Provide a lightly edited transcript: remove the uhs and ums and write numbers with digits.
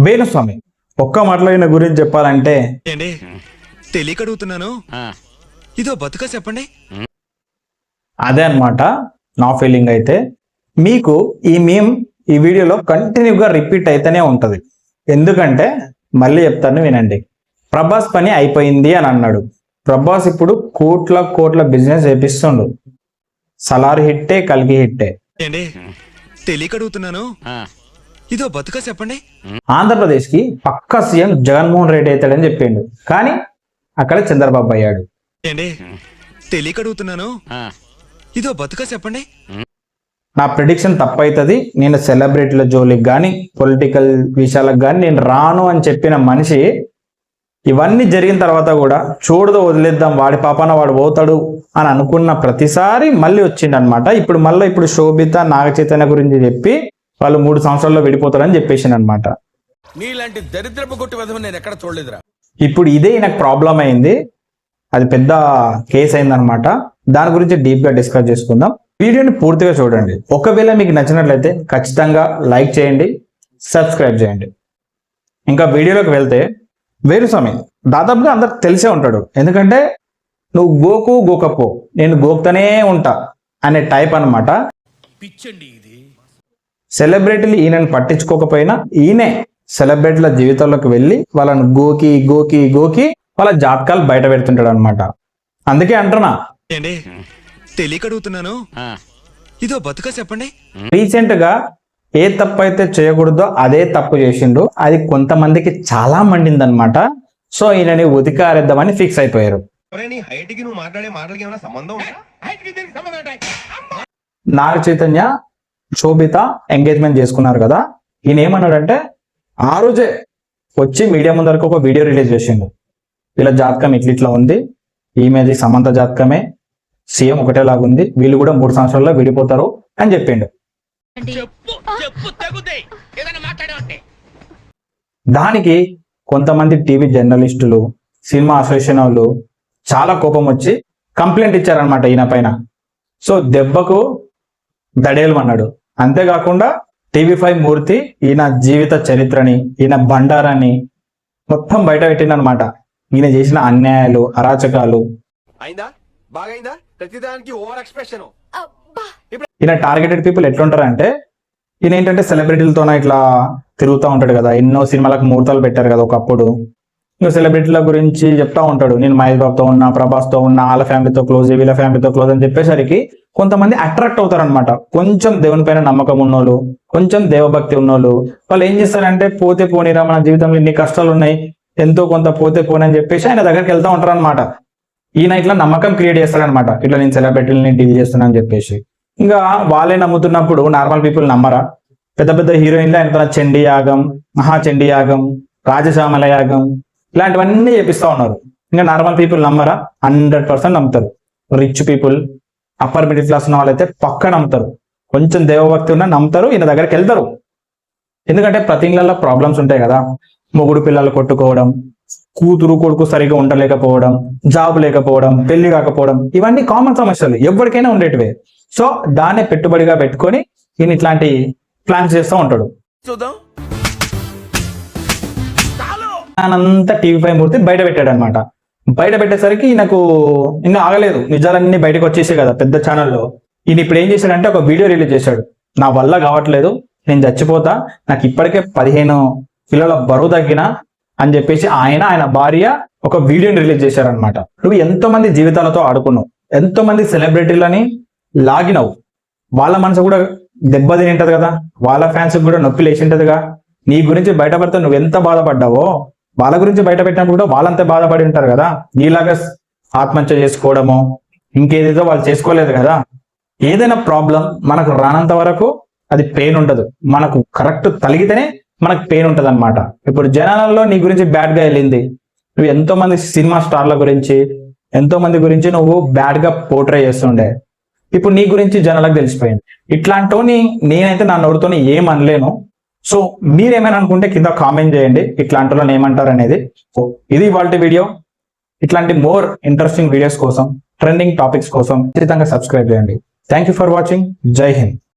వేణుస్వామి ఒక్క మాటలో ఈయన గురించి చెప్పాలంటే ఏండి తెలియక అడుగుతున్నాను, ఇదో బతుక చెప్పండి. అదే అన్నమాట నా ఫీలింగ్. అయితే మీకు ఈ మీమ్ ఈ వీడియోలో కంటిన్యూగా రిపీట్ అయితేనే ఉంటుంది. ఎందుకంటే మళ్ళీ చెప్తాను వినండి. ప్రభాస్ పని అయిపోయింది అని అన్నాడు. ప్రభాస్ ఇప్పుడు కోట్ల బిజినెస్ చేపిస్తుండు. సలార్ హిట్టే, కల్కి హిట్టే. ఏండి తెలియక అడుగుతున్నాను, ఇదో బతుక చెప్పండి. ఆంధ్రప్రదేశ్ కి పక్కా సీఎం జగన్మోహన్ రెడ్డి అవుతాడని చెప్పిండు, కానీ అక్కడ చంద్రబాబు అయ్యాడు. ఏండి తెలియక అడుగుతున్నాను, ఇదో బతుక చెప్పండి. నా ప్రిడిక్షన్ తప్పవుతుంది. నేను సెలబ్రిటీల జోలికి కానీ పొలిటికల్ విషయాలకు కానీ నేను రాను అని చెప్పిన మనిషి ఇవన్నీ జరిగిన తర్వాత కూడా చూడదో వదిలేద్దాం, వాడి పాపాన వాడు పోతాడు అని అనుకున్న ప్రతిసారి మళ్ళీ వచ్చిండనమాట. ఇప్పుడు శోభిత, నాగ చైతన్య గురించి చెప్పి వాళ్ళు 3 సంవత్సరాల్లో విడిపోతారని చెప్పేసిండు అనమాట. నీలాంటి దరిద్రపు కొట్టి విధం నేను ఎక్కడ చూడలేదురా. ఇప్పుడు ఇదే నాకు ప్రాబ్లం అయింది, అది పెద్ద కేసు అయిందనమాట. దాని గురించి డీప్ గా డిస్కస్ చేసుకుందాం. వీడియోని పూర్తిగా చూడండి. ఒకవేళ మీకు నచ్చినట్లయితే ఖచ్చితంగా లైక్ చేయండి, సబ్స్క్రైబ్ చేయండి. ఇంకా వీడియోలోకి వెళ్తే, వేణుస్వామి దాదాపుగా అందరికి తెలిసే ఉంటాడు. ఎందుకంటే నువ్వు గోకపో నేను గోక్తనే ఉంటా అనే టైప్ అనమాట. పిచ్చండి ఇది. సెలబ్రిటీలు ఈయనను పట్టించుకోకపోయినా ఈయనే సెలబ్రిటీల జీవితాల్లోకి వెళ్ళి వాళ్ళని గోకి వాళ్ళ జాతకాలు బయట పెడుతుంటాడు అనమాట. అందుకే అంటున్నా, ఏండి తెలియక అడుగుతున్నాను, ఇదో బతుక చెప్పండి. రీసెంట్ గా ఏ తప్పు అయితే చేయకూడదో అదే తప్పు చేసిండు. అది కొంతమందికి చాలా మండిందనమాట. సో ఈయనని ఉతికారేద్దామని ఫిక్స్ అయిపోయారు. నాగ చైతన్య, శోభిత ఎంగేజ్మెంట్ చేసుకున్నారు కదా. ఈయన ఏమన్నాడంటే ఆ రోజే వచ్చి మీడియా ముందరకు ఒక వీడియో రిలీజ్ చేసిండు. వీళ్ళ జాతకం ఇట్లా ఉంది, ఈమెది సమంత జాతకమే, సీఎం ఒకటేలాగుంది, వీళ్ళు కూడా 3 సంవత్సరాల్లో విడిపోతారు అని చెప్పిండు. దానికి కొంతమంది టీవీ జర్నలిస్టులు, సినిమా అసోసియేషన్ వాళ్ళు చాలా కోపం వచ్చి కంప్లైంట్ ఇచ్చారనమాట ఈయన పైన. సో దెబ్బకు దడేలమన్నాడు. అంతేకాకుండా టీవీ5 మూర్తి ఈయన జీవిత చరిత్రని, ఈయన బండారాన్ని మొత్తం బయట పెట్టిందనమాట. ఈయన చేసిన అన్యాయాలు, అరాచకాలు. ఈయన టార్గెటెడ్ పీపుల్ ఎట్లుంటారంటే, ఈయన ఏంటంటే సెలబ్రిటీలతోనే ఇట్లా తిరుగుతూ ఉంటాడు కదా. ఎన్నో సినిమాలకు ముహూర్తాలు పెట్టారు కదా ఒకప్పుడు. ఇంకా సెలబ్రిటీల గురించి చెప్తా ఉంటాడు, నేను మహేష్ బాబుతో ఉన్నా, ప్రభాస్తో ఉన్నా, వాళ్ళ ఫ్యామిలీతో క్లోజ్, వీళ్ళ ఫ్యామిలీతో క్లోజ్ అని చెప్పేసరికి కొంతమంది అట్రాక్ట్ అవుతారనమాట. కొంచెం దేవుని పైన నమ్మకం ఉన్నోళ్ళు, కొంచెం దేవభక్తి ఉన్నోళ్ళు, వాళ్ళు ఏం చేస్తారంటే పోతే పోనీరా, మన జీవితంలో ఇన్ని కష్టాలు ఉన్నాయి, ఎంతో కొంత పోతే పోనీ అని చెప్పేసి ఆయన దగ్గరికి వెళ్తా ఉంటారు అనమాట. ఈయన ఇట్లా నమ్మకం క్రియేట్ చేస్తాడనమాట, ఇట్లా నేను సెలబ్రిటీలని డీల్ చేస్తున్నా అని చెప్పేసి. ఇంకా వాళ్ళే నమ్ముతున్నప్పుడు నార్మల్ పీపుల్ నమ్మరా? పెద్ద పెద్ద హీరోయిన్లు ఆయన చండీ యాగం, మహాచండీ యాగం, రాజశ్యామల యాగం ఇలాంటివన్నీ చేపిస్తా ఉన్నారు. ఇంకా నార్మల్ పీపుల్ నమ్మరా? 100% నమ్ముతారు. Rich people, upper middle class ఉన్న వాళ్ళైతే పక్క నమ్ముతారు. కొంచెం దేవభక్తి ఉన్నా నమ్ముతారు, ఈయన దగ్గరికి వెళ్తారు. ఎందుకంటే ప్రతి ఇళ్ళల్లో ప్రాబ్లమ్స్ ఉంటాయి కదా. మొగుడు పిల్లలు కొట్టుకోవడం, కూతురు కొడుకు సరిగా ఉండలేకపోవడం, జాబ్ లేకపోవడం, పెళ్లి కాకపోవడం, ఇవన్నీ కామన్ సమస్యలు, ఎవరికైనా ఉండేటివే. సో దాన్ని పెట్టుబడిగా పెట్టుకొని ఈయన ఇట్లాంటి ప్లాన్స్ చేస్తూ ఉంటాడు. చూద్దాం. అంతా టీవీ5 మూర్తి బయట పెట్టాడు అనమాట. బయట పెట్టేసరికి ఈయనకు ఇంకా ఆగలేదు, నిజాలన్నీ బయటకు వచ్చేసాయి కదా పెద్ద ఛానల్లో. ఈయన ఇప్పుడు ఏం చేశాడంటే ఒక వీడియో రిలీజ్ చేశాడు. నా వల్ల కావట్లేదు, నేను చచ్చిపోతా, నాకు ఇప్పటికే 15 కిలోల బరువు తగ్గిన అని చెప్పేసి ఆయన భార్య ఒక వీడియోని రిలీజ్ చేశారనమాట. నువ్వు ఎంతో మంది జీవితాలతో ఆడుకున్నావు, ఎంతో మంది సెలబ్రిటీలని లాగినావు, వాళ్ళ మనసు కూడా దెబ్బతిని ఉంటది కదా, వాళ్ళ ఫ్యాన్స్ కూడా నొప్పి లేచి ఉంటదిగా. నీ గురించి బయటపడితే నువ్వు ఎంత బాధపడ్డావో వాళ్ళ గురించి బయట పెట్టినప్పుడు కూడా వాళ్ళంతా బాధపడి ఉంటారు కదా. నీలాగా ఆత్మహత్య చేసుకోవడమో ఇంకేదేదో వాళ్ళు చేసుకోలేదు కదా. ఏదైనా ప్రాబ్లం మనకు రానంత వరకు అది పెయిన్ ఉండదు, మనకు కరెక్ట్ తలిగితేనే మనకు పెయిన్ ఉంటది అనమాట. ఇప్పుడు జనాలలో నీ గురించి బ్యాడ్ గా వెళ్ళింది, నువ్వు ఎంతో మంది సినిమా స్టార్ల గురించి, ఎంతో మంది గురించి నువ్వు బ్యాడ్ గా పోర్ట్రే చేస్తుండే. ఇప్పుడు నీ గురించి జనాలకు తెలిసిపోయింది. ఇట్లాంటి నేనైతే నా నోరుతోని ఏం అనలేను. సో మీరేమైనా అనుకుంటే కింద కామెంట్ చేయండి, ఇట్లాంటి వాళ్ళని ఏమంటారు అనేది. ఇది ఇవాల్టి వీడియో. ఇట్లాంటి మోర్ ఇంట్రెస్టింగ్ వీడియోస్ కోసం, ట్రెండింగ్ టాపిక్స్ కోసం ఖచ్చితంగా సబ్స్క్రైబ్ చేయండి. Thank you for watching. జై హింద్.